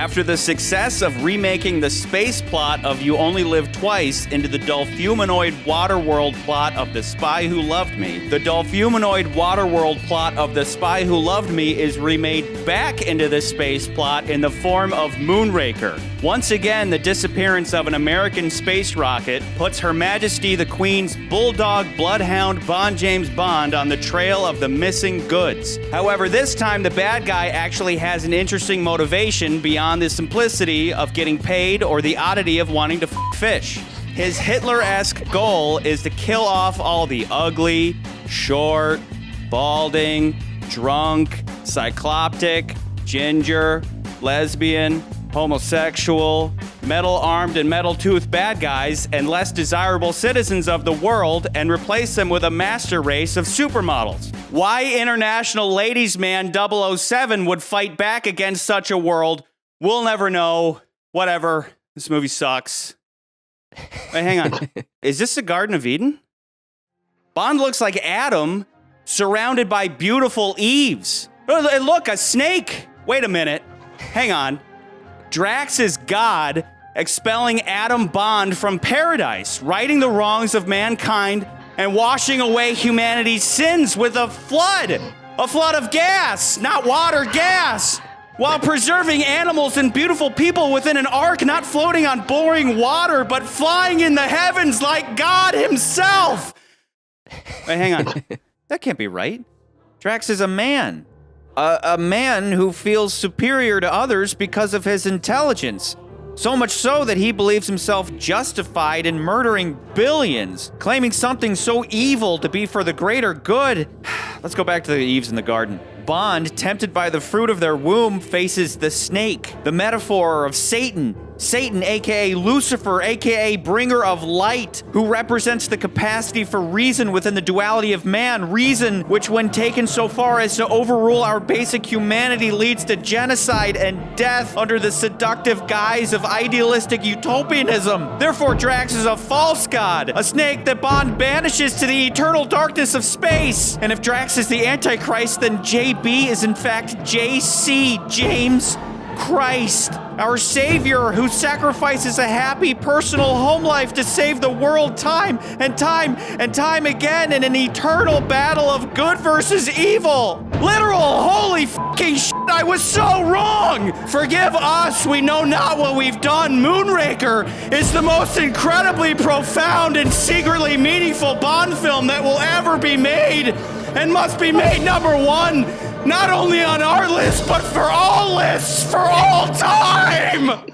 After the success of remaking the space plot of You Only Live Twice into the Dolphumanoid Waterworld plot of The Spy Who Loved Me, the Dolphumanoid Waterworld plot of The Spy Who Loved Me is remade back into the space plot in the form of Moonraker. Once again, the disappearance of an American space rocket puts Her Majesty the Queen's bulldog-bloodhound James Bond on the trail of the missing goods. However, this time the bad guy actually has an interesting motivation beyond the simplicity of getting paid or the oddity of wanting to fish. His Hitler-esque goal is to kill off all the ugly, short, balding, drunk, cycloptic, ginger, lesbian, homosexual, metal-armed and metal-toothed bad guys and less desirable citizens of the world and replace them with a master race of supermodels. Why International Ladies Man 007 would fight back against such a world, we'll never know. Whatever. This movie sucks. Wait, hang on. Is this the Garden of Eden? Bond looks like Adam surrounded by beautiful Eves. Oh, look, a snake. Wait a minute. Hang on. Drax is God expelling Adam Bond from paradise, righting the wrongs of mankind and washing away humanity's sins with a flood of gas, not water, gas, while preserving animals and beautiful people within an ark, not floating on boring water, but flying in the heavens like God himself. Wait, hang on. That can't be right. Drax is a man. A man who feels superior to others because of his intelligence. So much so that he believes himself justified in murdering billions, claiming something so evil to be for the greater good. Let's go back to the Eves in the garden. Bond, tempted by the fruit of their womb, faces the snake, the metaphor of Satan. Satan, aka Lucifer, aka bringer of light, who represents the capacity for reason within the duality of man. Reason which, when taken so far as to overrule our basic humanity, leads to genocide and death under the seductive guise of idealistic utopianism. Therefore, Drax is a false god, a snake that Bond banishes to the eternal darkness of space. And if Drax is the Antichrist, then JB is in fact JC, James Christ, our savior who sacrifices a happy personal home life to save the world time and time and time again in an eternal battle of good versus evil. Literal holy fucking shit, I was so wrong. Forgive us, we know not what we've done. Moonraker is the most incredibly profound and secretly meaningful Bond film that will ever be made and must be made number one. Not only on our list, but for all lists, for all time!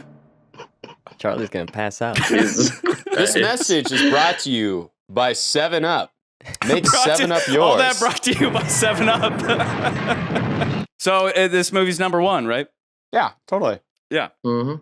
Charlie's gonna pass out. This message is brought to you by 7-Up. Make 7-Up yours. All that brought to you by 7-Up. So this movie's number one, right? Yeah, totally. Yeah. Mm-hmm.